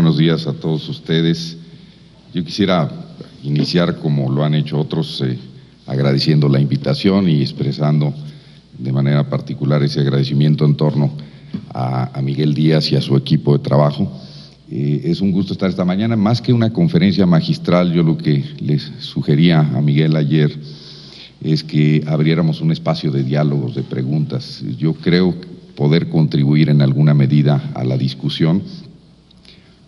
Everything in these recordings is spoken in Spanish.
buenos días a todos ustedes. Yo quisiera iniciar, como lo han hecho otros, agradeciendo la invitación y expresando de manera particular ese agradecimiento en torno a Miguel Díaz y a su equipo de trabajo. Es un gusto estar esta mañana. Más que una conferencia magistral, yo lo que les sugería a Miguel ayer es que abriéramos un espacio de diálogos, de preguntas. Yo creo poder contribuir en alguna medida a la discusión,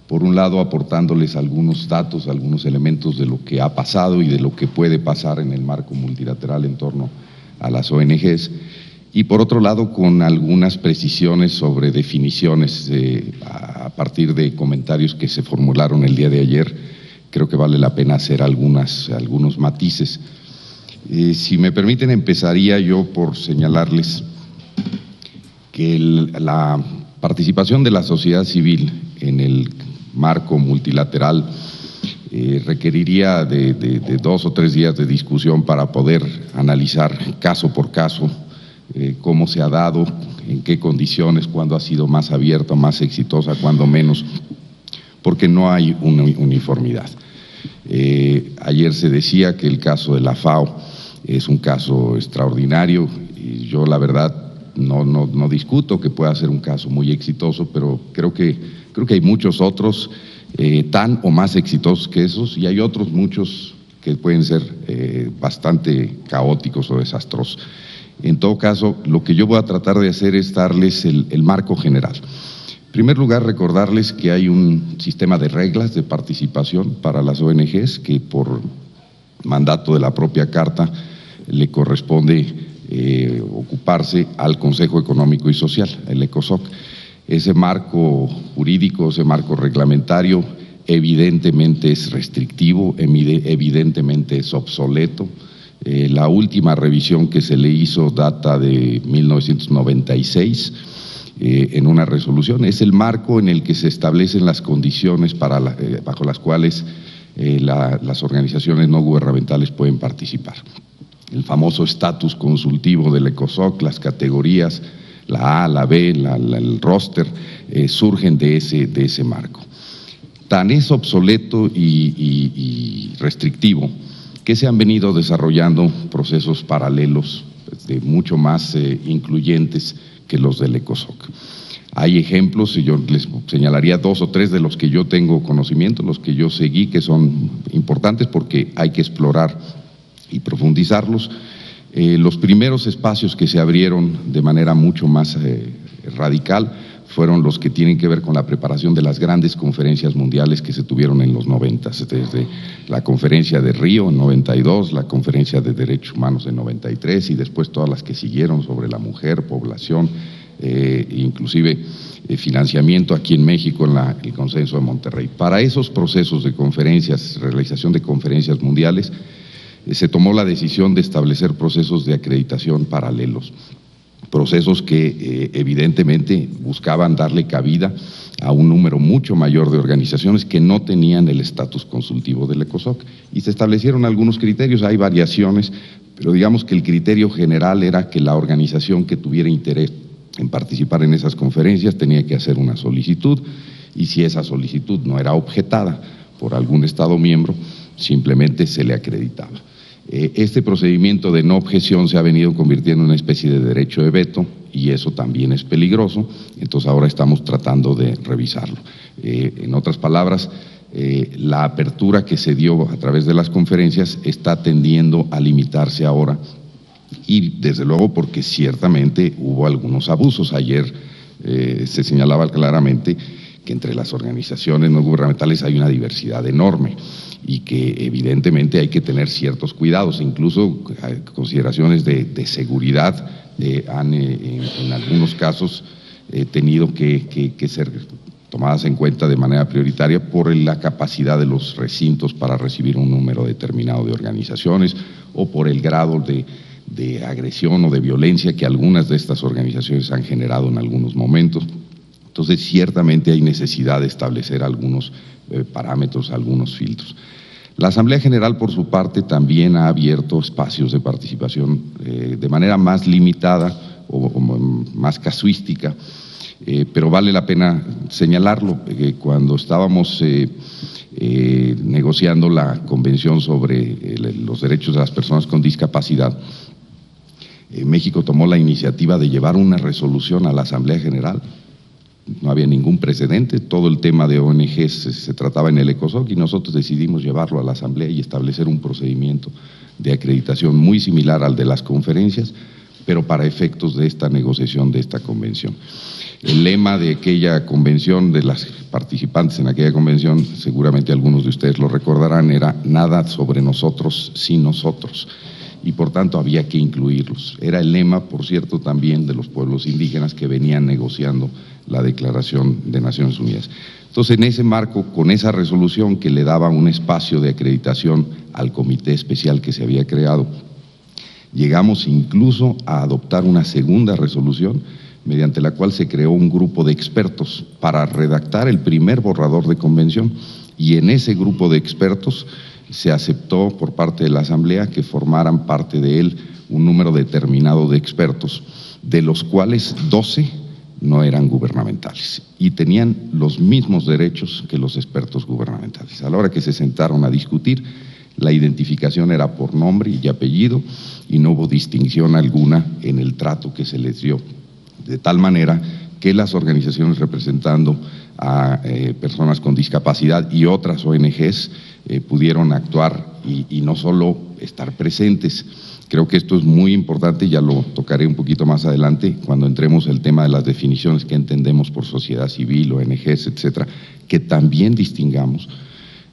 por un lado aportándoles algunos datos, algunos elementos de lo que ha pasado y de lo que puede pasar en el marco multilateral en torno a las ONGs, y por otro lado con algunas precisiones sobre definiciones a partir de comentarios que se formularon el día de ayer. Creo que vale la pena hacer algunos matices. Si me permiten, empezaría yo por señalarles que la participación de la sociedad civil en el marco multilateral requeriría de 2 o 3 días de discusión para poder analizar caso por caso cómo se ha dado, en qué condiciones, cuándo ha sido más abierta, más exitosa, cuándo menos, porque no hay una uniformidad. Ayer se decía que el caso de la FAO es un caso extraordinario y yo la verdad no discuto que pueda ser un caso muy exitoso, pero creo que hay muchos otros tan o más exitosos que esos, y hay otros muchos que pueden ser bastante caóticos o desastrosos. En todo caso, lo que yo voy a tratar de hacer es darles el marco general. En primer lugar, recordarles que hay un sistema de reglas de participación para las ONGs que por mandato de la propia Carta le corresponde ocuparse al Consejo Económico y Social, el ECOSOC. Ese marco jurídico, ese marco reglamentario, evidentemente es restrictivo, evidentemente es obsoleto. La última revisión que se le hizo data de 1996 en una resolución. Es el marco en el que se establecen las condiciones bajo las cuales las organizaciones no gubernamentales pueden participar. El famoso estatus consultivo del ECOSOC, las categorías, la A, la B, el roster, surgen de ese marco. Tan es obsoleto y restrictivo que se han venido desarrollando procesos paralelos mucho más incluyentes que los del ECOSOC. Hay ejemplos, y yo les señalaría 2 o 3 de los que yo tengo conocimiento, los que yo seguí, que son importantes porque hay que explorar y profundizarlos. Los primeros espacios que se abrieron de manera mucho más radical fueron los que tienen que ver con la preparación de las grandes conferencias mundiales que se tuvieron en los 90, desde la conferencia de Río en 92, la conferencia de Derechos Humanos en 93 y después todas las que siguieron sobre la mujer, población, inclusive financiamiento aquí en México en el Consenso de Monterrey. Para esos procesos de conferencias, realización de conferencias mundiales, se tomó la decisión de establecer procesos de acreditación paralelos, procesos que evidentemente buscaban darle cabida a un número mucho mayor de organizaciones que no tenían el estatus consultivo del ECOSOC, y se establecieron algunos criterios. Hay variaciones, pero digamos que el criterio general era que la organización que tuviera interés en participar en esas conferencias tenía que hacer una solicitud, y si esa solicitud no era objetada por algún Estado miembro, simplemente se le acreditaba. Este procedimiento de no objeción se ha venido convirtiendo en una especie de derecho de veto, y eso también es peligroso. Entonces ahora estamos tratando de revisarlo. En otras palabras, la apertura que se dio a través de las conferencias está tendiendo a limitarse ahora, y desde luego porque ciertamente hubo algunos abusos. Ayer se señalaba claramente que entre las organizaciones no gubernamentales hay una diversidad enorme y que evidentemente hay que tener ciertos cuidados, incluso consideraciones de seguridad han en algunos casos tenido que ser tomadas en cuenta de manera prioritaria por la capacidad de los recintos para recibir un número determinado de organizaciones o por el grado de agresión o de violencia que algunas de estas organizaciones han generado en algunos momentos. Entonces, ciertamente hay necesidad de establecer algunos parámetros, algunos filtros. La Asamblea General, por su parte, también ha abierto espacios de participación de manera más limitada o más casuística pero vale la pena señalarlo, cuando estábamos negociando la Convención sobre los derechos de las personas con discapacidad, México tomó la iniciativa de llevar una resolución a la Asamblea General. No había ningún precedente, todo el tema de ONGs se trataba en el ECOSOC y nosotros decidimos llevarlo a la Asamblea y establecer un procedimiento de acreditación muy similar al de las conferencias, pero para efectos de esta negociación de esta convención. El lema de aquella convención, de las participantes en aquella convención, seguramente algunos de ustedes lo recordarán, era nada sobre nosotros sin nosotros, y por tanto había que incluirlos. Era el lema, por cierto, también de los pueblos indígenas que venían negociando la Declaración de Naciones Unidas. Entonces, en ese marco, con esa resolución que le daba un espacio de acreditación al comité especial que se había creado, llegamos incluso a adoptar una segunda resolución mediante la cual se creó un grupo de expertos para redactar el primer borrador de convención, y en ese grupo de expertos se aceptó por parte de la Asamblea que formaran parte de él un número determinado de expertos, de los cuales 12 no eran gubernamentales y tenían los mismos derechos que los expertos gubernamentales. A la hora que se sentaron a discutir, la identificación era por nombre y apellido y no hubo distinción alguna en el trato que se les dio, de tal manera que las organizaciones representando a personas con discapacidad y otras ONGs pudieron actuar y no solo estar presentes. Creo que esto es muy importante, ya lo tocaré un poquito más adelante cuando entremos el tema de las definiciones que entendemos por sociedad civil, ONGs, etcétera, que también distingamos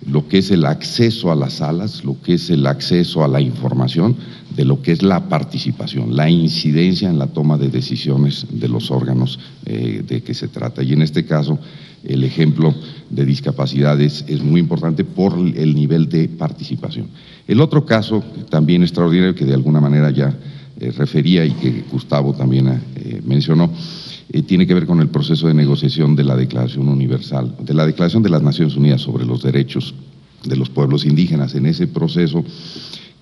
lo que es el acceso a las salas, lo que es el acceso a la información, de lo que es la participación, la incidencia en la toma de decisiones de los órganos de que se trata. Y en este caso, el ejemplo de discapacidades es muy importante por el nivel de participación. El otro caso también extraordinario, que de alguna manera ya refería y que Gustavo también mencionó, tiene que ver con el proceso de negociación de la Declaración Universal, de la Declaración de las Naciones Unidas sobre los Derechos de los Pueblos Indígenas. En ese proceso,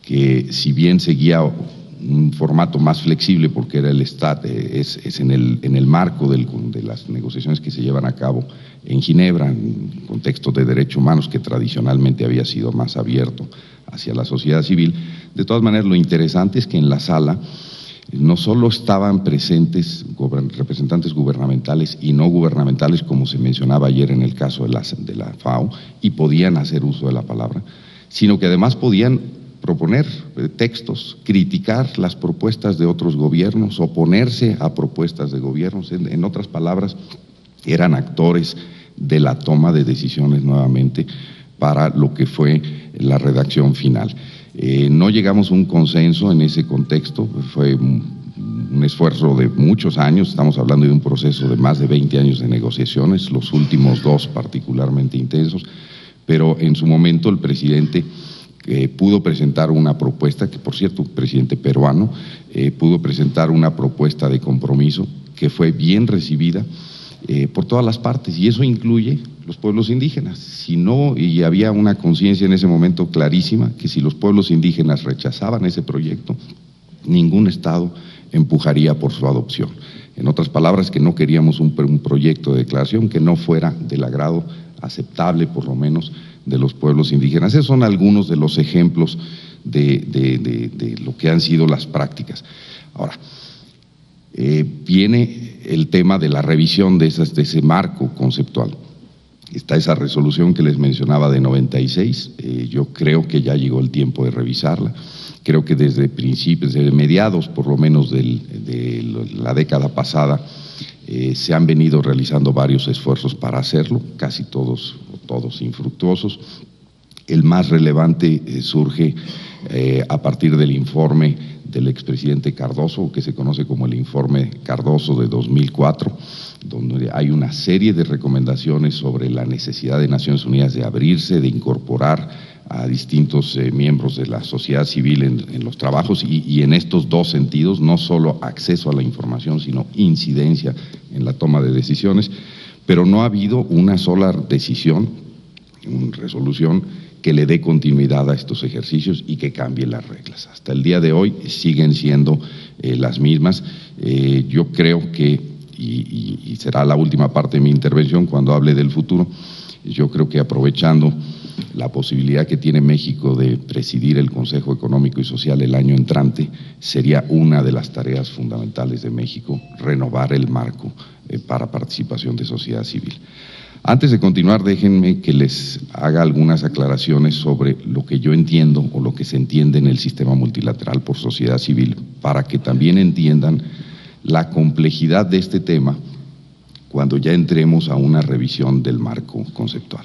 que si bien seguía un formato más flexible porque era el STAT, es en el marco de las negociaciones que se llevan a cabo en Ginebra, en contexto de derechos humanos que tradicionalmente había sido más abierto hacia la sociedad civil. De todas maneras, lo interesante es que en la sala no solo estaban presentes representantes gubernamentales y no gubernamentales, como se mencionaba ayer en el caso de la FAO, y podían hacer uso de la palabra, sino que además podían proponer textos, criticar las propuestas de otros gobiernos, oponerse a propuestas de gobiernos. En otras palabras, eran actores de la toma de decisiones nuevamente para lo que fue la redacción final. No llegamos a un consenso en ese contexto, fue un esfuerzo de muchos años, estamos hablando de un proceso de más de 20 años de negociaciones, los últimos 2 particularmente intensos, pero en su momento el presidente pudo presentar una propuesta, que por cierto, presidente peruano, pudo presentar una propuesta de compromiso que fue bien recibida por todas las partes, y eso incluye los pueblos indígenas. Si no, y había una conciencia en ese momento clarísima, que si los pueblos indígenas rechazaban ese proyecto, ningún Estado empujaría por su adopción. En otras palabras, que no queríamos un proyecto de declaración que no fuera del agrado aceptable, por lo menos, de los pueblos indígenas. Esos son algunos de los ejemplos de lo que han sido las prácticas. Ahora, viene el tema de la revisión de ese marco conceptual. Está esa resolución que les mencionaba de 96, yo creo que ya llegó el tiempo de revisarla. Creo que desde principios, desde mediados por lo menos de la década pasada, se han venido realizando varios esfuerzos para hacerlo, casi todos infructuosos. El más relevante surge a partir del informe del expresidente Cardoso, que se conoce como el informe Cardoso de 2004, donde hay una serie de recomendaciones sobre la necesidad de Naciones Unidas de abrirse, de incorporar a distintos miembros de la sociedad civil en los trabajos y en estos 2 sentidos, no solo acceso a la información, sino incidencia en la toma de decisiones, pero no ha habido una sola decisión, una resolución que le dé continuidad a estos ejercicios y que cambie las reglas. Hasta el día de hoy siguen siendo las mismas. Yo creo que, y será la última parte de mi intervención cuando hable del futuro. Yo creo que aprovechando la posibilidad que tiene México de presidir el Consejo Económico y Social el año entrante, sería una de las tareas fundamentales de México renovar el marco para participación de sociedad civil. Antes de continuar, déjenme que les haga algunas aclaraciones sobre lo que yo entiendo o lo que se entiende en el sistema multilateral por sociedad civil, para que también entiendan la complejidad de este tema cuando ya entremos a una revisión del marco conceptual.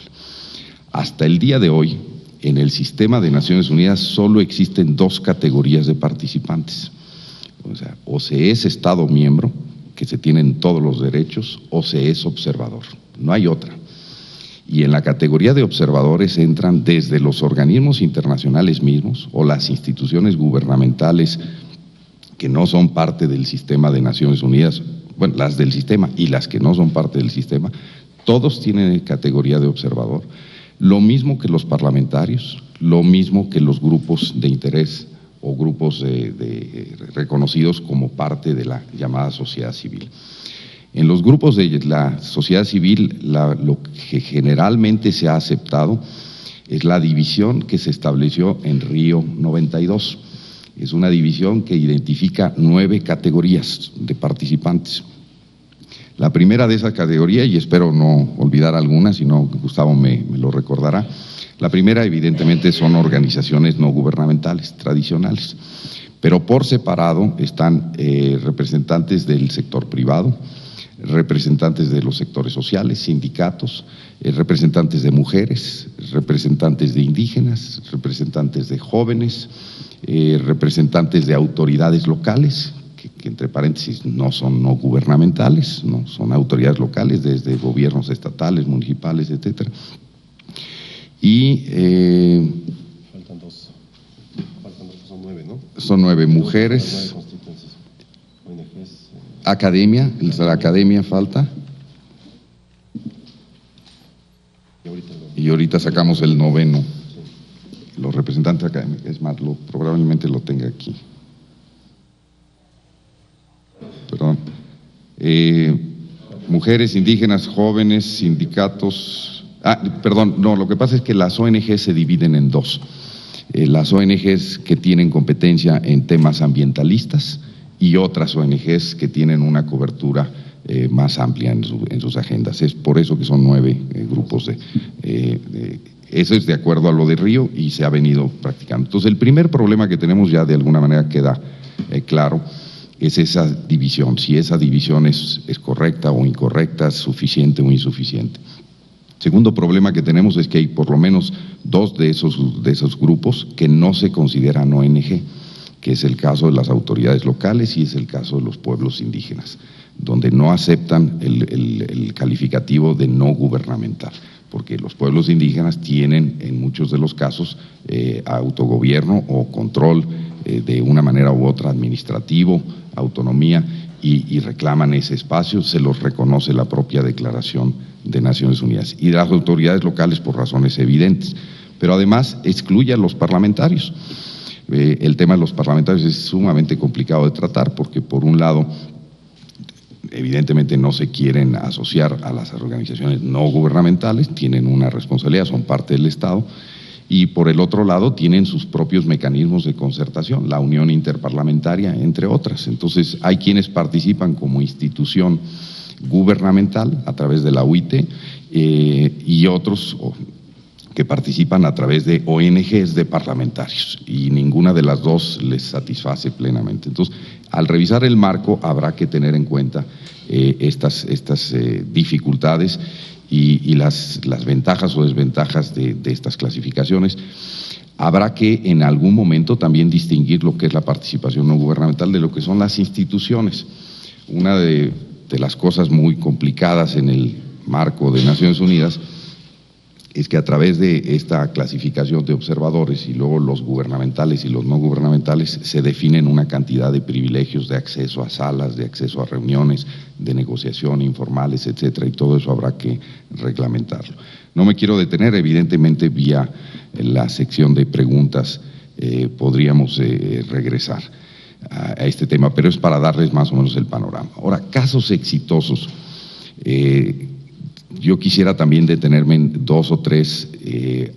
Hasta el día de hoy, en el sistema de Naciones Unidas solo existen dos categorías de participantes. O se es Estado miembro, que se tienen todos los derechos, o se es observador. No hay otra. Y en la categoría de observadores entran desde los organismos internacionales mismos o las instituciones gubernamentales que no son parte del sistema de Naciones Unidas, bueno, las del sistema y las que no son parte del sistema, todos tienen categoría de observador. Lo mismo que los parlamentarios, lo mismo que los grupos de interés o grupos reconocidos como parte de la llamada sociedad civil. En los grupos de la sociedad civil, lo que generalmente se ha aceptado es la división que se estableció en Río 92. Es una división que identifica 9 categorías de participantes. La primera de esa categoría, y espero no olvidar alguna, si no Gustavo me lo recordará, la primera evidentemente son organizaciones no gubernamentales tradicionales, pero por separado están representantes del sector privado, representantes de los sectores sociales, sindicatos, representantes de mujeres, representantes de indígenas, representantes de jóvenes, representantes de autoridades locales, que entre paréntesis no son no gubernamentales, no son autoridades locales, desde gobiernos estatales, municipales, etcétera. Y faltan dos, son 9, ¿no? Son 9 mujeres, academia, la academia falta. Y ahorita sacamos el 9º. Los representantes académicos, es más, probablemente lo tenga aquí. Perdón. Mujeres, indígenas, jóvenes, sindicatos. Lo que pasa es que las ONG se dividen en dos. Las ONGs que tienen competencia en temas ambientalistas y otras ONGs que tienen una cobertura más amplia en sus agendas. Es por eso que son 9 grupos eso es de acuerdo a lo de Río y se ha venido practicando. Entonces, el primer problema que tenemos ya de alguna manera queda claro, es esa división, si esa división es correcta o incorrecta, suficiente o insuficiente. Segundo problema que tenemos es que hay por lo menos 2 de esos grupos que no se consideran ONG, que es el caso de las autoridades locales y es el caso de los pueblos indígenas, donde no aceptan el calificativo de no gubernamental, porque los pueblos indígenas tienen en muchos de los casos autogobierno o control de una manera u otra administrativo, autonomía, y reclaman ese espacio, se los reconoce la propia Declaración de Naciones Unidas. Y de las autoridades locales por razones evidentes, pero además excluye a los parlamentarios. El tema de los parlamentarios es sumamente complicado de tratar porque por un lado evidentemente no se quieren asociar a las organizaciones no gubernamentales, tienen una responsabilidad, son parte del Estado, y por el otro lado tienen sus propios mecanismos de concertación, la Unión Interparlamentaria, entre otras. Entonces hay quienes participan como institución gubernamental a través de la UIT y otros que participan a través de ONGs de parlamentarios, y ninguna de las dos les satisface plenamente. Entonces, al revisar el marco habrá que tener en cuenta estas dificultades y las ventajas o desventajas de estas clasificaciones. Habrá que en algún momento también distinguir lo que es la participación no gubernamental de lo que son las instituciones. Una de las cosas muy complicadas en el marco de Naciones Unidas es que a través de esta clasificación de observadores y luego los gubernamentales y los no gubernamentales se definen una cantidad de privilegios de acceso a salas, de acceso a reuniones, de negociación informales, etcétera, y todo eso habrá que reglamentarlo. No me quiero detener, evidentemente vía la sección de preguntas podríamos regresar. a este tema, pero es para darles más o menos el panorama. Ahora, casos exitosos. Yo quisiera también detenerme en dos o tres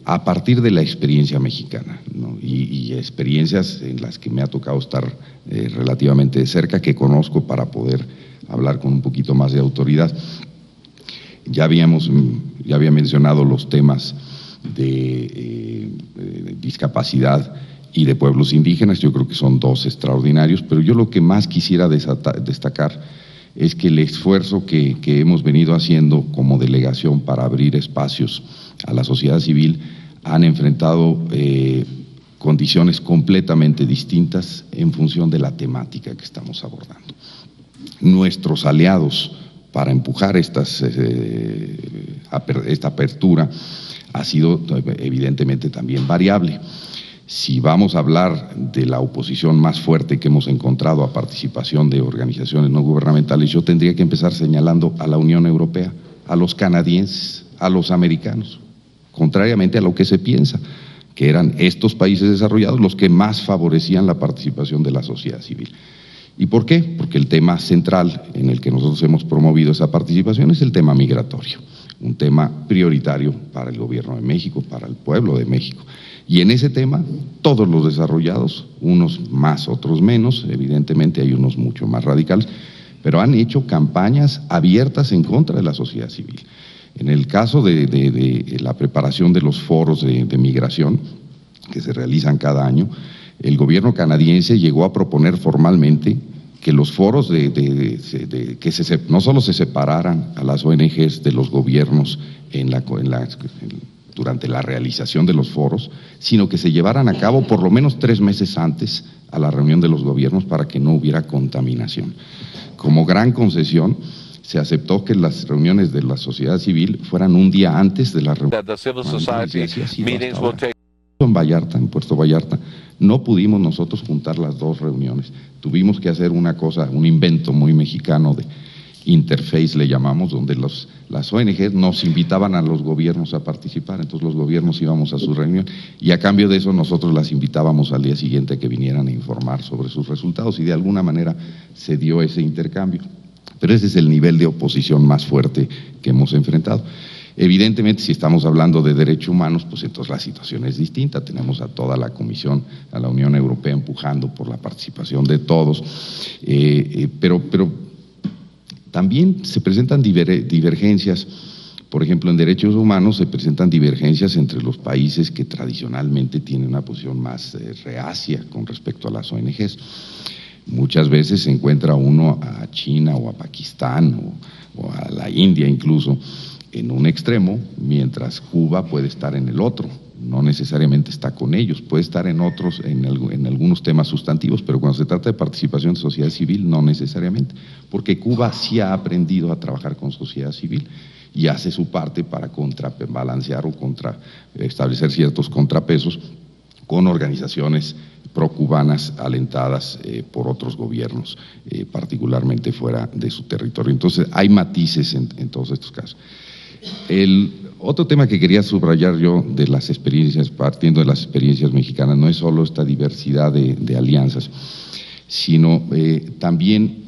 a partir de la experiencia mexicana, ¿no? y experiencias en las que me ha tocado estar relativamente de cerca, que conozco para poder hablar con un poquito más de autoridad. Ya había mencionado los temas de discapacidad y de pueblos indígenas. Yo creo que son dos extraordinarios, pero yo lo que más quisiera destacar es que el esfuerzo que hemos venido haciendo como delegación para abrir espacios a la sociedad civil han enfrentado condiciones completamente distintas en función de la temática que estamos abordando. Nuestros aliados para empujar esta apertura ha sido evidentemente también variable. Si vamos a hablar de la oposición más fuerte que hemos encontrado a participación de organizaciones no gubernamentales, yo tendría que empezar señalando a la Unión Europea, a los canadienses, a los americanos, contrariamente a lo que se piensa, que eran estos países desarrollados los que más favorecían la participación de la sociedad civil. ¿Y por qué? Porque el tema central en el que nosotros hemos promovido esa participación es el tema migratorio, un tema prioritario para el gobierno de México, para el pueblo de México. Y en ese tema, todos los desarrollados, unos más, otros menos, evidentemente hay unos mucho más radicales, pero han hecho campañas abiertas en contra de la sociedad civil. En el caso de la preparación de los foros de migración que se realizan cada año, el gobierno canadiense llegó a proponer formalmente que los foros que no solo se separaran a las ONGs de los gobiernos durante la realización de los foros, sino que se llevaran a cabo por lo menos 3 meses antes a la reunión de los gobiernos para que no hubiera contaminación. Como gran concesión, se aceptó que las reuniones de la sociedad civil fueran un día antes de la reunión. En Vallarta, en Puerto Vallarta, no pudimos nosotros juntar las dos reuniones. Tuvimos que hacer una cosa, un invento muy mexicano de interface, le llamamos, donde las ONG nos invitaban a los gobiernos a participar, entonces los gobiernos íbamos a su reunión y a cambio de eso nosotros las invitábamos al día siguiente a que vinieran a informar sobre sus resultados y de alguna manera se dio ese intercambio. Pero ese es el nivel de oposición más fuerte que hemos enfrentado. Evidentemente, si estamos hablando de derechos humanos, pues entonces la situación es distinta. Tenemos a toda la Comisión, a la Unión Europea empujando por la participación de todos, pero también se presentan divergencias. Por ejemplo, en derechos humanos se presentan divergencias entre los países que tradicionalmente tienen una posición más reacia con respecto a las ONGs. Muchas veces se encuentra uno a China o a Pakistán o a la India incluso en un extremo, mientras Cuba puede estar en el otro. No necesariamente está con ellos, puede estar en otros, en algunos temas sustantivos, pero cuando se trata de participación de sociedad civil, no necesariamente, porque Cuba sí ha aprendido a trabajar con sociedad civil y hace su parte para contrabalancear o establecer ciertos contrapesos con organizaciones procubanas alentadas por otros gobiernos, particularmente fuera de su territorio. Entonces, hay matices en todos estos casos. El otro tema que quería subrayar yo de las experiencias, partiendo de las experiencias mexicanas, no es solo esta diversidad de alianzas, sino también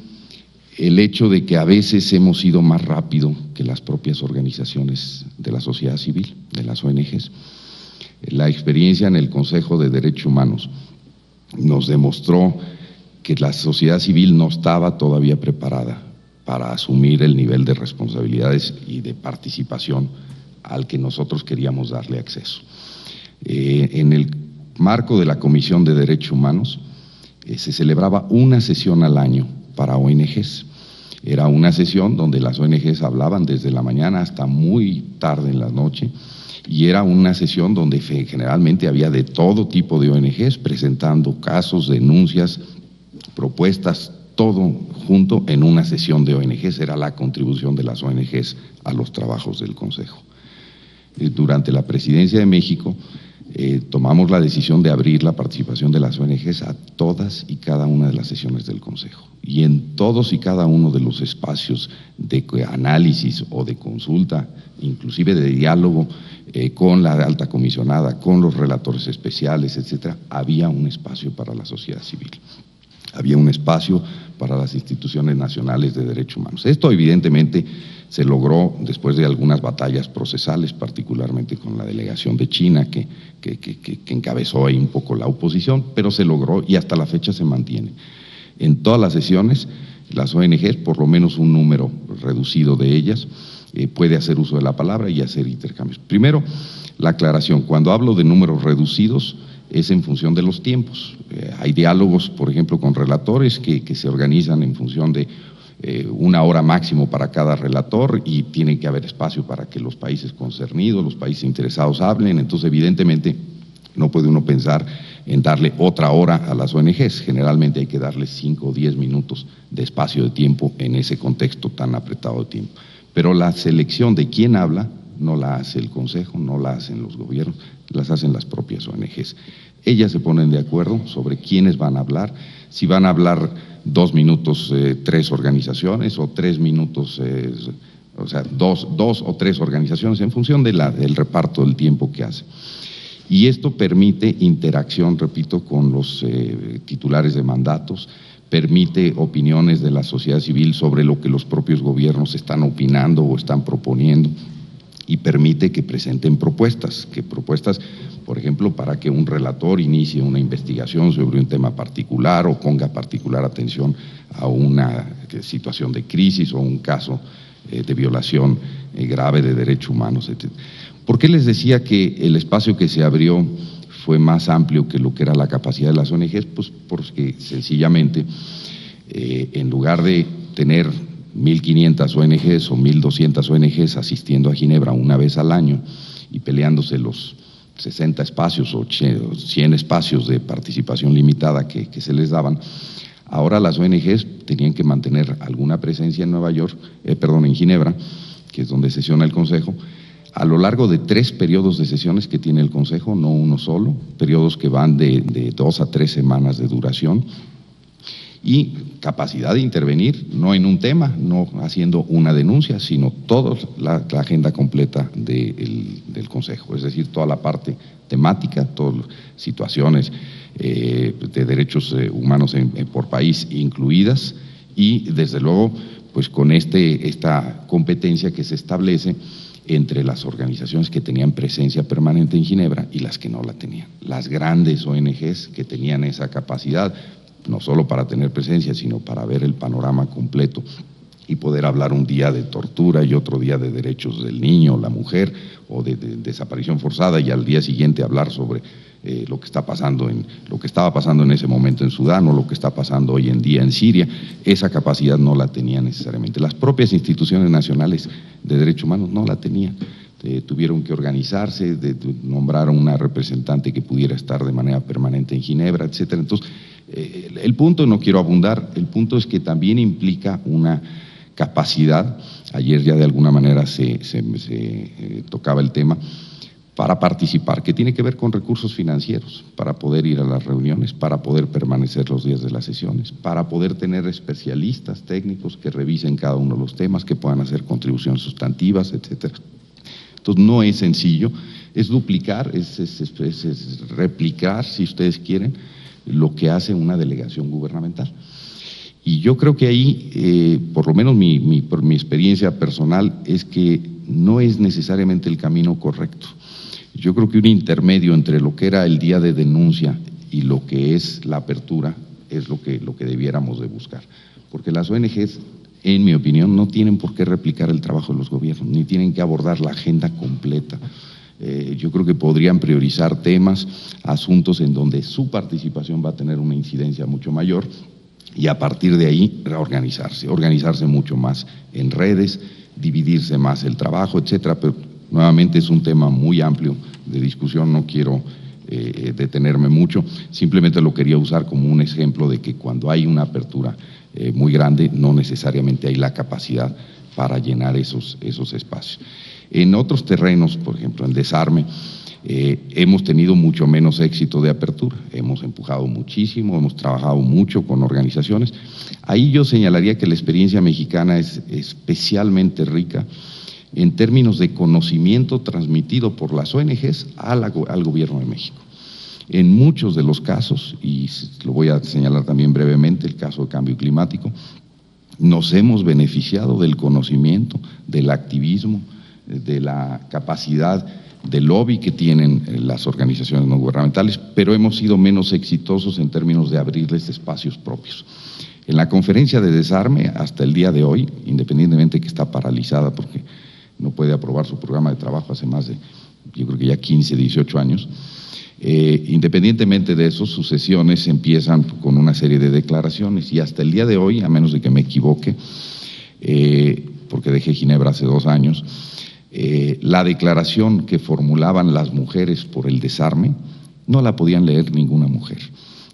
el hecho de que a veces hemos ido más rápido que las propias organizaciones de la sociedad civil, de las ONGs. La experiencia en el Consejo de Derechos Humanos nos demostró que la sociedad civil no estaba todavía preparada para asumir el nivel de responsabilidades y de participación al que nosotros queríamos darle acceso. En el marco de la Comisión de Derechos Humanos se celebraba una sesión al año para ONGs. Era una sesión donde las ONGs hablaban desde la mañana hasta muy tarde en la noche y era una sesión donde generalmente había de todo tipo de ONGs presentando casos, denuncias, propuestas, todo junto en una sesión de ONGs. Era la contribución de las ONGs a los trabajos del Consejo. Durante la presidencia de México tomamos la decisión de abrir la participación de las ONGs a todas y cada una de las sesiones del Consejo. Y en todos y cada uno de los espacios de análisis o de consulta, inclusive de diálogo con la alta comisionada, con los relatores especiales, etcétera, había un espacio para la sociedad civil. había un espacio para las instituciones nacionales de derechos humanos. Esto evidentemente se logró después de algunas batallas procesales, particularmente con la delegación de China, que encabezó ahí un poco la oposición, pero se logró y hasta la fecha se mantiene. En todas las sesiones, las ONGs, por lo menos un número reducido de ellas, puede hacer uso de la palabra y hacer intercambios. Primero, la aclaración, cuando hablo de números reducidos, es en función de los tiempos. Hay diálogos, por ejemplo, con relatores que se organizan en función de una hora máximo para cada relator y tiene que haber espacio para que los países concernidos, los países interesados hablen. Entonces, evidentemente, no puede uno pensar en darle otra hora a las ONGs. Generalmente hay que darle 5 o 10 minutos de espacio de tiempo en ese contexto tan apretado de tiempo. Pero la selección de quién habla no la hace el Consejo, no la hacen los gobiernos, las hacen las propias ONGs. Ellas se ponen de acuerdo sobre quiénes van a hablar, si van a hablar 2 minutos 3 organizaciones o 3 minutos, o sea, dos o tres organizaciones en función de del reparto del tiempo que hace. Y esto permite interacción, repito, con los titulares de mandatos, permite opiniones de la sociedad civil sobre lo que los propios gobiernos están opinando o están proponiendo, y permite que presenten propuestas, por ejemplo, para que un relator inicie una investigación sobre un tema particular o ponga particular atención a una situación de crisis o un caso de violación grave de derechos humanos, etc. ¿Por qué les decía que el espacio que se abrió fue más amplio que lo que era la capacidad de las ONGs? Pues porque sencillamente, en lugar de tener 1.500 ONGs o 1.200 ONGs asistiendo a Ginebra una vez al año y peleándose los 60 espacios o 100 espacios de participación limitada que se les daban, ahora las ONGs tenían que mantener alguna presencia en en Ginebra, que es donde sesiona el Consejo, a lo largo de 3 periodos de sesiones que tiene el Consejo, no uno solo, periodos que van de 2 a 3 semanas de duración, y capacidad de intervenir, no en un tema, no haciendo una denuncia, sino toda la agenda completa del Consejo, es decir, toda la parte temática, todas las situaciones de derechos humanos por país incluidas, y desde luego, pues con esta competencia que se establece entre las organizaciones que tenían presencia permanente en Ginebra y las que no la tenían. Las grandes ONGs que tenían esa capacidad, no solo para tener presencia, sino para ver el panorama completo y poder hablar un día de tortura y otro día de derechos del niño, la mujer, o de desaparición forzada, y al día siguiente hablar sobre lo que estaba pasando en ese momento en Sudán o lo que está pasando hoy en día en Siria. Esa capacidad no la tenían necesariamente. Las propias instituciones nacionales de derechos humanos no la tenían. Tuvieron que organizarse, nombraron una representante que pudiera estar de manera permanente en Ginebra, etcétera. Entonces, el punto, no quiero abundar, el punto es que también implica una capacidad, ayer ya de alguna manera se tocaba el tema, para participar, que tiene que ver con recursos financieros, para poder ir a las reuniones, para poder permanecer los días de las sesiones, para poder tener especialistas técnicos que revisen cada uno de los temas, que puedan hacer contribuciones sustantivas, etcétera. Entonces, no es sencillo, es duplicar, es replicar, si ustedes quieren, lo que hace una delegación gubernamental. Y yo creo que ahí, por lo menos por mi experiencia personal, es que no es necesariamente el camino correcto. Yo creo que un intermedio entre lo que era el día de denuncia y lo que es la apertura es lo que debiéramos de buscar. Porque las ONGs, en mi opinión, no tienen por qué replicar el trabajo de los gobiernos, ni tienen que abordar la agenda completa. Yo creo que podrían priorizar temas, asuntos en donde su participación va a tener una incidencia mucho mayor, y a partir de ahí organizarse mucho más en redes, dividirse más el trabajo, etcétera. Pero nuevamente es un tema muy amplio de discusión, no quiero detenerme mucho, simplemente lo quería usar como un ejemplo de que cuando hay una apertura muy grande, no necesariamente hay la capacidad para llenar esos espacios. En otros terrenos, por ejemplo, en desarme, hemos tenido mucho menos éxito de apertura, hemos empujado muchísimo, hemos trabajado mucho con organizaciones. Ahí yo señalaría que la experiencia mexicana es especialmente rica en términos de conocimiento transmitido por las ONGs al gobierno de México. En muchos de los casos, y lo voy a señalar también brevemente, el caso de cambio climático, nos hemos beneficiado del conocimiento, del activismo, de la capacidad de lobby que tienen las organizaciones no gubernamentales, pero hemos sido menos exitosos en términos de abrirles espacios propios. En la conferencia de desarme, hasta el día de hoy, independientemente que está paralizada porque no puede aprobar su programa de trabajo hace más de, yo creo que ya 15, 18 años, independientemente de eso, sus sesiones empiezan con una serie de declaraciones y hasta el día de hoy, a menos de que me equivoque, porque dejé Ginebra hace 2 años, la declaración que formulaban las mujeres por el desarme no la podían leer ninguna mujer,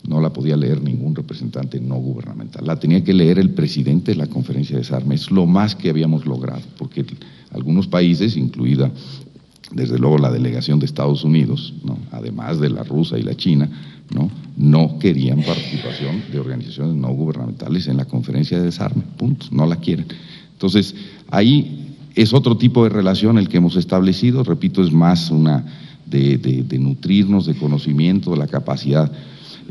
no la podía leer ningún representante no gubernamental, la tenía que leer el presidente de la conferencia de desarme. Es lo más que habíamos logrado, porque algunos países, incluida desde luego la delegación de Estados Unidos, ¿no?, además de la rusa y la china, no querían participación de organizaciones no gubernamentales en la conferencia de desarme, punto, no la quieren. Entonces, ahí es otro tipo de relación el que hemos establecido, repito, es más una de nutrirnos de conocimiento, de la capacidad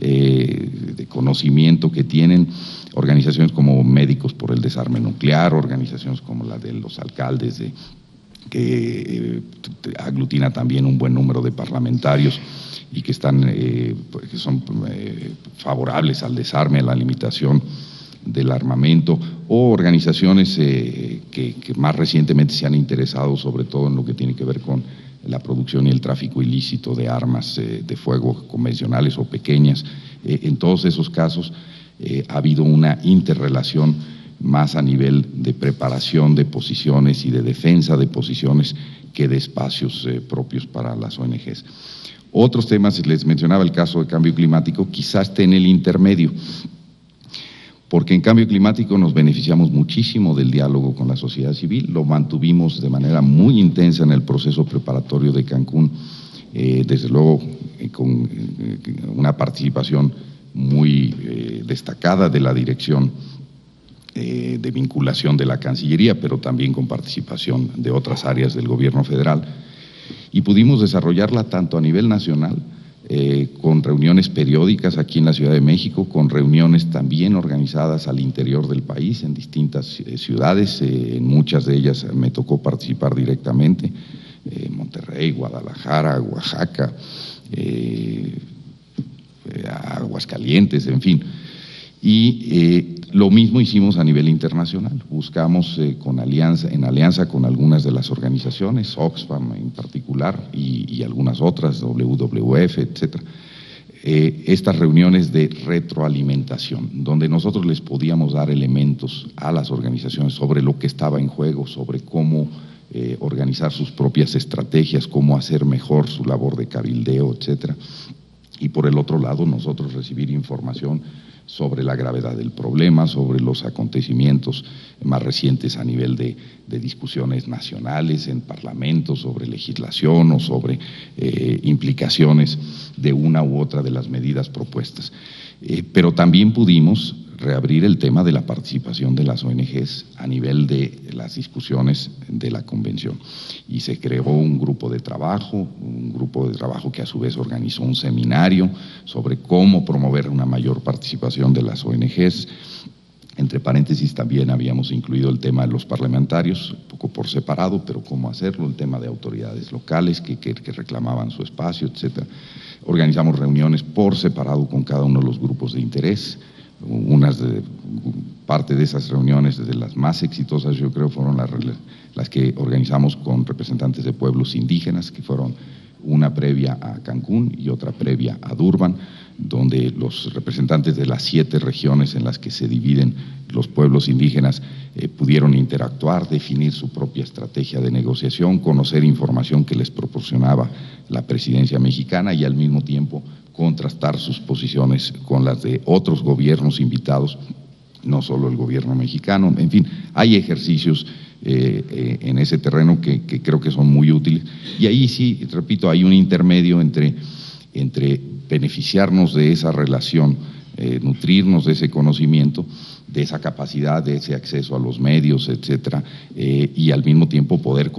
de conocimiento que tienen organizaciones como Médicos por el Desarme Nuclear, organizaciones como la de los alcaldes que aglutina también un buen número de parlamentarios y que son favorables al desarme, a la limitación del armamento, o organizaciones que más recientemente se han interesado sobre todo en lo que tiene que ver con la producción y el tráfico ilícito de armas de fuego convencionales o pequeñas. En todos esos casos ha habido una interrelación más a nivel de preparación de posiciones y de defensa de posiciones que de espacios propios para las ONGs. Otros temas, les mencionaba el caso de cambio climático, quizás esté en el intermedio, porque en cambio climático nos beneficiamos muchísimo del diálogo con la sociedad civil, lo mantuvimos de manera muy intensa en el proceso preparatorio de Cancún, desde luego con una participación muy destacada de la dirección de vinculación de la Cancillería, pero también con participación de otras áreas del gobierno federal, y pudimos desarrollarla tanto a nivel nacional, con reuniones periódicas aquí en la Ciudad de México, con reuniones también organizadas al interior del país, en distintas ciudades, en muchas de ellas me tocó participar directamente, Monterrey, Guadalajara, Oaxaca, Aguascalientes, en fin. Y lo mismo hicimos a nivel internacional, buscamos en alianza con algunas de las organizaciones, Oxfam en particular y algunas otras, WWF, etcétera, estas reuniones de retroalimentación, donde nosotros les podíamos dar elementos a las organizaciones sobre lo que estaba en juego, sobre cómo organizar sus propias estrategias, cómo hacer mejor su labor de cabildeo, etcétera. Y por el otro lado, nosotros recibir información sobre la gravedad del problema, sobre los acontecimientos más recientes a nivel de discusiones nacionales en parlamentos, sobre legislación o sobre implicaciones de una u otra de las medidas propuestas. Pero también pudimos reabrir el tema de la participación de las ONGs a nivel de las discusiones de la convención. Y se creó un grupo de trabajo que a su vez organizó un seminario sobre cómo promover una mayor participación de las ONGs. Entre paréntesis, también habíamos incluido el tema de los parlamentarios, un poco por separado, pero cómo hacerlo, el tema de autoridades locales que reclamaban su espacio, etcétera. Organizamos reuniones por separado con cada uno de los grupos de interés. Parte de esas reuniones, desde las más exitosas, yo creo, fueron las que organizamos con representantes de pueblos indígenas, que fueron una previa a Cancún y otra previa a Durban, donde los representantes de las 7 regiones en las que se dividen los pueblos indígenas pudieron interactuar, definir su propia estrategia de negociación, conocer información que les proporcionaba la presidencia mexicana y al mismo tiempo contrastar sus posiciones con las de otros gobiernos invitados, no solo el gobierno mexicano. En fin, hay ejercicios en ese terreno que creo que son muy útiles. Y ahí sí, repito, hay un intermedio entre beneficiarnos de esa relación, nutrirnos de ese conocimiento, de esa capacidad, de ese acceso a los medios, etcétera, y al mismo tiempo poder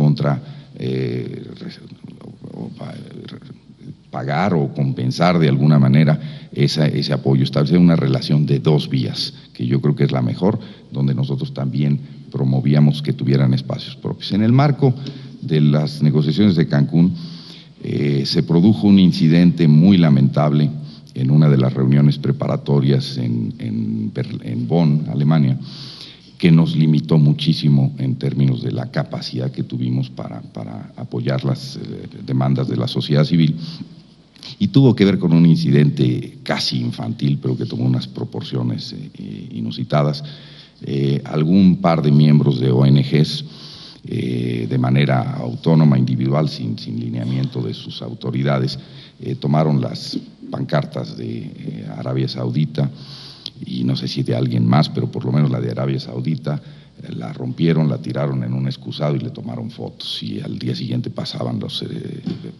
pagar o compensar de alguna manera ese apoyo, establecer una relación de dos vías, que yo creo que es la mejor, donde nosotros también promovíamos que tuvieran espacios propios. En el marco de las negociaciones de Cancún, se produjo un incidente muy lamentable en una de las reuniones preparatorias en Bonn, Alemania, que nos limitó muchísimo en términos de la capacidad que tuvimos para apoyar las demandas de la sociedad civil, y tuvo que ver con un incidente casi infantil, pero que tomó unas proporciones inusitadas. Algún par de miembros de ONGs, de manera autónoma, individual, sin lineamiento de sus autoridades, tomaron las pancartas de Arabia Saudita, y no sé si de alguien más, pero por lo menos la de Arabia Saudita, la rompieron, la tiraron en un excusado y le tomaron fotos, y al día siguiente pasaban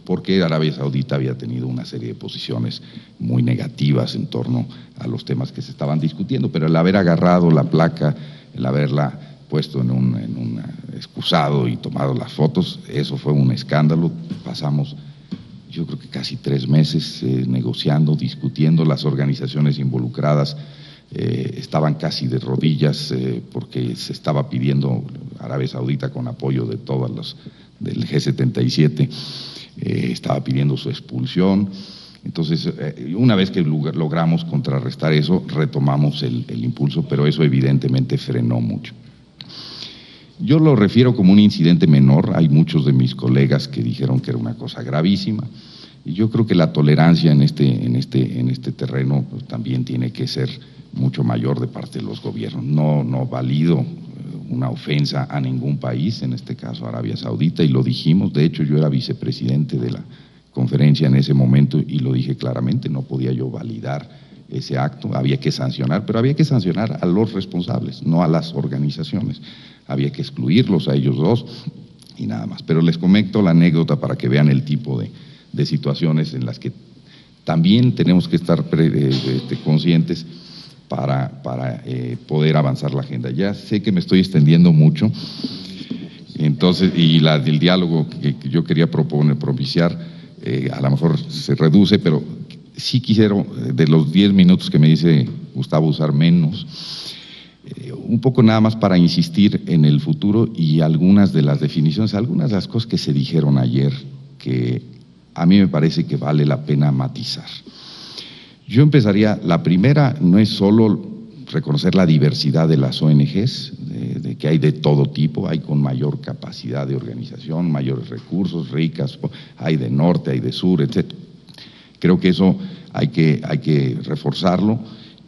porque Arabia Saudita había tenido una serie de posiciones muy negativas en torno a los temas que se estaban discutiendo, pero el haber agarrado la placa, el haberla puesto en un excusado y tomado las fotos, eso fue un escándalo. Pasamos, yo creo que casi 3 meses negociando, discutiendo. Las organizaciones involucradas estaban casi de rodillas porque se estaba pidiendo, Arabia Saudita con apoyo de todas los del G77, estaba pidiendo su expulsión. Entonces, una vez que logramos contrarrestar eso, retomamos el impulso, pero eso evidentemente frenó mucho. Yo lo refiero como un incidente menor. Hay muchos de mis colegas que dijeron que era una cosa gravísima, y yo creo que la tolerancia en este terreno pues, también tiene que ser mucho mayor de parte de los gobiernos. No valido una ofensa a ningún país, en este caso Arabia Saudita, y lo dijimos. De hecho, yo era vicepresidente de la conferencia en ese momento y lo dije claramente, no podía yo validar ese acto. Había que sancionar, pero había que sancionar a los responsables, no a las organizaciones. Había que excluirlos a ellos dos y nada más. Pero les comento la anécdota para que vean el tipo de situaciones en las que también tenemos que estar conscientes para poder avanzar la agenda. Ya sé que me estoy extendiendo mucho, entonces, y el diálogo que yo quería propiciar a lo mejor se reduce, pero sí quisiera, de los 10 minutos que me dice Gustavo, usar menos. Un poco nada más para insistir en el futuro y algunas de las definiciones, algunas de las cosas que se dijeron ayer, que a mí me parece que vale la pena matizar. Yo empezaría, la primera no es solo reconocer la diversidad de las ONGs, de que hay de todo tipo, hay con mayor capacidad de organización, mayores recursos, ricas, hay de norte, hay de sur, etc. Creo que eso hay que reforzarlo,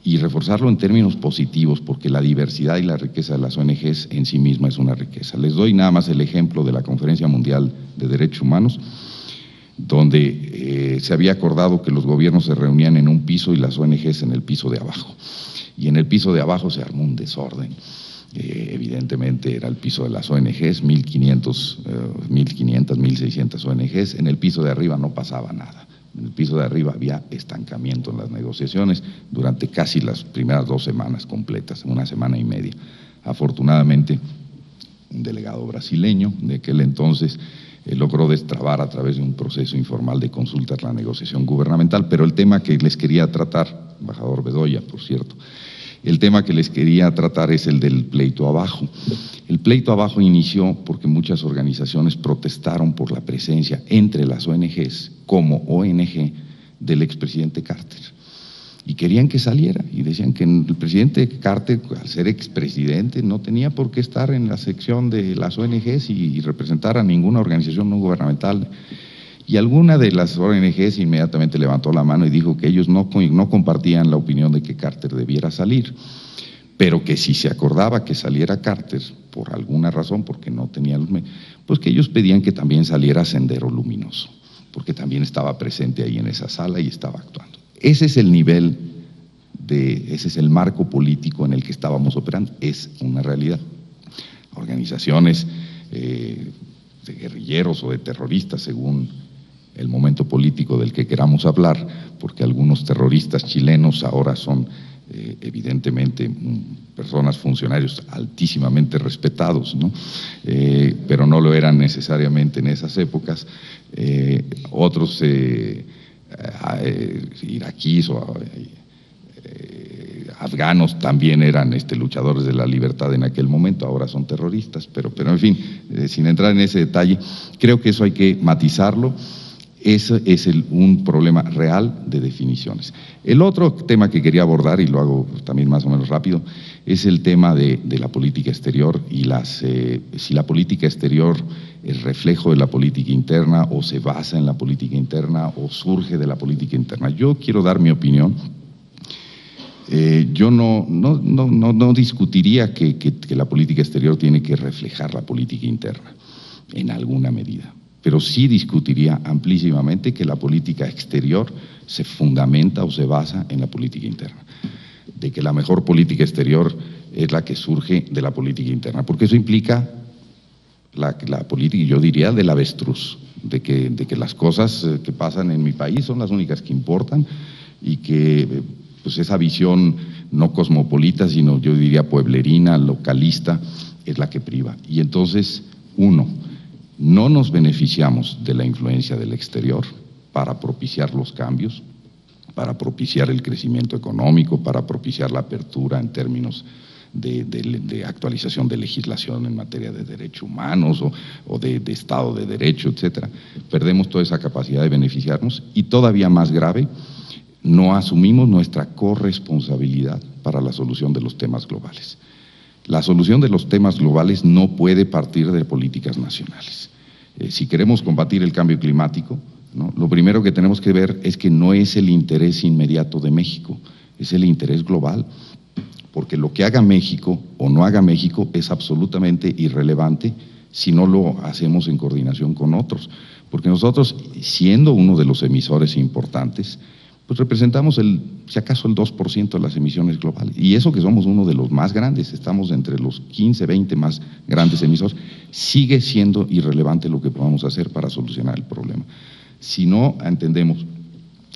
y reforzarlo en términos positivos, porque la diversidad y la riqueza de las ONGs en sí misma es una riqueza. Les doy nada más el ejemplo de la Conferencia Mundial de Derechos Humanos, donde se había acordado que los gobiernos se reunían en un piso y las ONGs en el piso de abajo. Y en el piso de abajo se armó un desorden. Evidentemente era el piso de las ONGs, 1.500, 1.600 ONGs. En el piso de arriba no pasaba nada. En el piso de arriba había estancamiento en las negociaciones durante casi las primeras 2 semanas completas, 1 semana y media. Afortunadamente, un delegado brasileño de aquel entonces logró destrabar a través de un proceso informal de consultas la negociación gubernamental, pero el tema que les quería tratar, embajador Bedoya, por cierto, el tema que les quería tratar es el del pleito abajo. El pleito abajo inició porque muchas organizaciones protestaron por la presencia entre las ONGs como ONG del expresidente Carter, y querían que saliera, y decían que el presidente Carter, al ser expresidente, no tenía por qué estar en la sección de las ONGs y representar a ninguna organización no gubernamental. Y alguna de las ONGs inmediatamente levantó la mano y dijo que ellos no compartían la opinión de que Carter debiera salir, pero que si se acordaba que saliera Carter, por alguna razón, porque no tenía luz, pues que ellos pedían que también saliera Sendero Luminoso, porque también estaba presente ahí en esa sala y estaba actuando. Ese es el nivel, ese es el marco político en el que estábamos operando, es una realidad. Organizaciones de guerrilleros o de terroristas, según el momento político del que queramos hablar, porque algunos terroristas chilenos ahora son evidentemente personas, funcionarios altísimamente respetados, ¿no? Pero no lo eran necesariamente en esas épocas. Otros iraquíes o afganos también eran luchadores de la libertad en aquel momento, ahora son terroristas, pero en fin, sin entrar en ese detalle, creo que eso hay que matizarlo. Ese es un problema real de definiciones. El otro tema que quería abordar, y lo hago también más o menos rápido, es el tema de la política exterior y si la política exterior es reflejo de la política interna o se basa en la política interna o surge de la política interna. Yo quiero dar mi opinión. Yo no discutiría que la política exterior tiene que reflejar la política interna en alguna medida, pero sí discutiría amplísimamente que la política exterior se fundamenta o se basa en la política interna, de que la mejor política exterior es la que surge de la política interna, porque eso implica la política, yo diría, del avestruz, de que las cosas que pasan en mi país son las únicas que importan y que pues esa visión no cosmopolita, sino yo diría pueblerina, localista, es la que priva. Y entonces, no nos beneficiamos de la influencia del exterior para propiciar los cambios, para propiciar el crecimiento económico, para propiciar la apertura en términos de actualización de legislación en materia de derechos humanos o de Estado de Derecho, etcétera. Perdemos toda esa capacidad de beneficiarnos y todavía más grave, no asumimos nuestra corresponsabilidad para la solución de los temas globales. La solución de los temas globales no puede partir de políticas nacionales. Si queremos combatir el cambio climático, ¿no?, lo primero que tenemos que ver es que no es el interés inmediato de México, es el interés global, porque lo que haga México o no haga México es absolutamente irrelevante si no lo hacemos en coordinación con otros, porque nosotros, siendo uno de los emisores importantes, pues representamos si acaso el 2% de las emisiones globales, y eso que somos uno de los más grandes, estamos entre los 15, 20 más grandes emisores, sigue siendo irrelevante lo que podamos hacer para solucionar el problema. Si no entendemos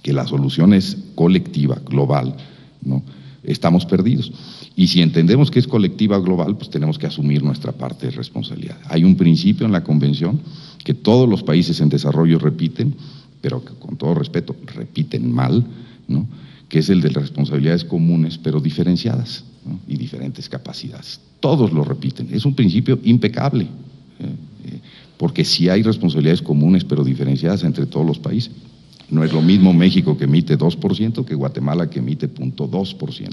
que la solución es colectiva, global, ¿no?, estamos perdidos. Y si entendemos que es colectiva, global, pues tenemos que asumir nuestra parte de responsabilidad. Hay un principio en la Convención que todos los países en desarrollo repiten, pero que con todo respeto repiten mal, ¿no?, que es el de las responsabilidades comunes pero diferenciadas, ¿no?, y diferentes capacidades. Todos lo repiten, es un principio impecable, porque si hay responsabilidades comunes pero diferenciadas entre todos los países, no es lo mismo México que emite 2% que Guatemala que emite 0.2%,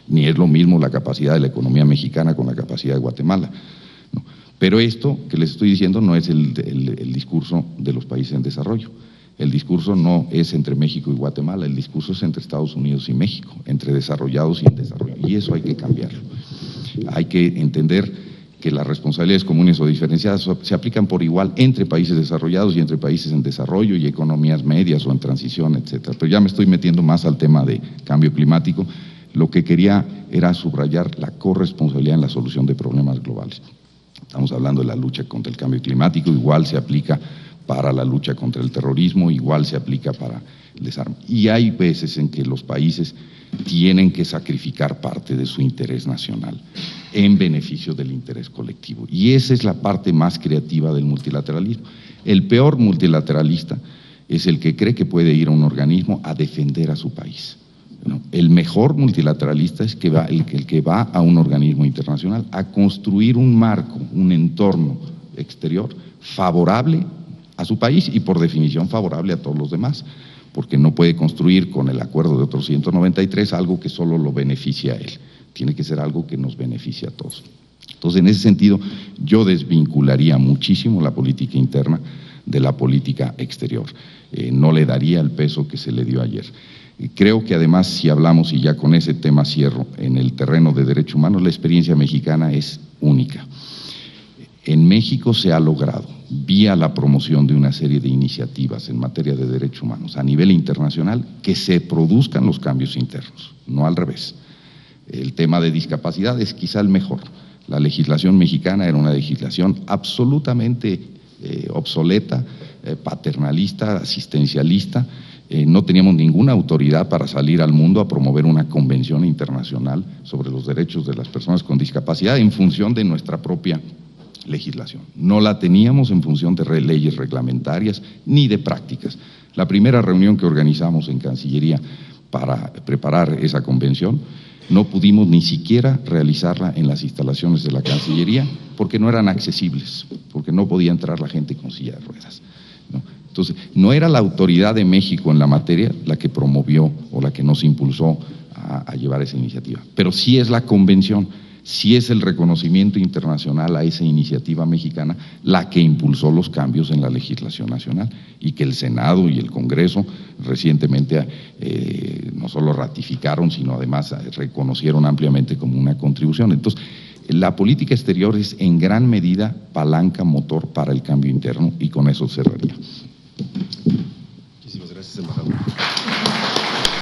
ni es lo mismo la capacidad de la economía mexicana con la capacidad de Guatemala, ¿no? Pero esto que les estoy diciendo no es el discurso de los países en desarrollo. El discurso no es entre México y Guatemala, el discurso es entre Estados Unidos y México, entre desarrollados y en desarrollo, y eso hay que cambiarlo. Hay que entender que las responsabilidades comunes o diferenciadas se aplican por igual entre países desarrollados y entre países en desarrollo y economías medias o en transición, etcétera. Pero ya me estoy metiendo más al tema de cambio climático. Lo que quería era subrayar la corresponsabilidad en la solución de problemas globales. Estamos hablando de la lucha contra el cambio climático, igual se aplica para la lucha contra el terrorismo, igual se aplica para el desarme. Y hay veces en que los países tienen que sacrificar parte de su interés nacional en beneficio del interés colectivo. Y esa es la parte más creativa del multilateralismo. El peor multilateralista es el que cree que puede ir a un organismo a defender a su país, ¿no? El mejor multilateralista es el que va a un organismo internacional a construir un marco, un entorno exterior favorable a su país y por definición favorable a todos los demás, porque no puede construir con el acuerdo de otros 193 algo que solo lo beneficia a él, tiene que ser algo que nos beneficie a todos. Entonces, en ese sentido, yo desvincularía muchísimo la política interna de la política exterior, no le daría el peso que se le dio ayer. Creo que además, si hablamos, y ya con ese tema cierro, en el terreno de derechos humanos, la experiencia mexicana es única. En México se ha logrado, vía la promoción de una serie de iniciativas en materia de derechos humanos a nivel internacional, que se produzcan los cambios internos, no al revés. El tema de discapacidad es quizá el mejor. La legislación mexicana era una legislación absolutamente obsoleta, paternalista, asistencialista. No teníamos ninguna autoridad para salir al mundo a promover una convención internacional sobre los derechos de las personas con discapacidad en función de nuestra propia legislación. No la teníamos en función de leyes reglamentarias ni de prácticas. La primera reunión que organizamos en Cancillería para preparar esa convención, no pudimos ni siquiera realizarla en las instalaciones de la Cancillería porque no eran accesibles, porque no podía entrar la gente con silla de ruedas, ¿no? Entonces, no era la autoridad de México en la materia la que promovió o la que nos impulsó a llevar esa iniciativa, pero sí es la convención, sí es el reconocimiento internacional a esa iniciativa mexicana la que impulsó los cambios en la legislación nacional y que el Senado y el Congreso recientemente no solo ratificaron, sino además reconocieron ampliamente como una contribución. Entonces, la política exterior es en gran medida palanca, motor para el cambio interno, y con eso cerraría.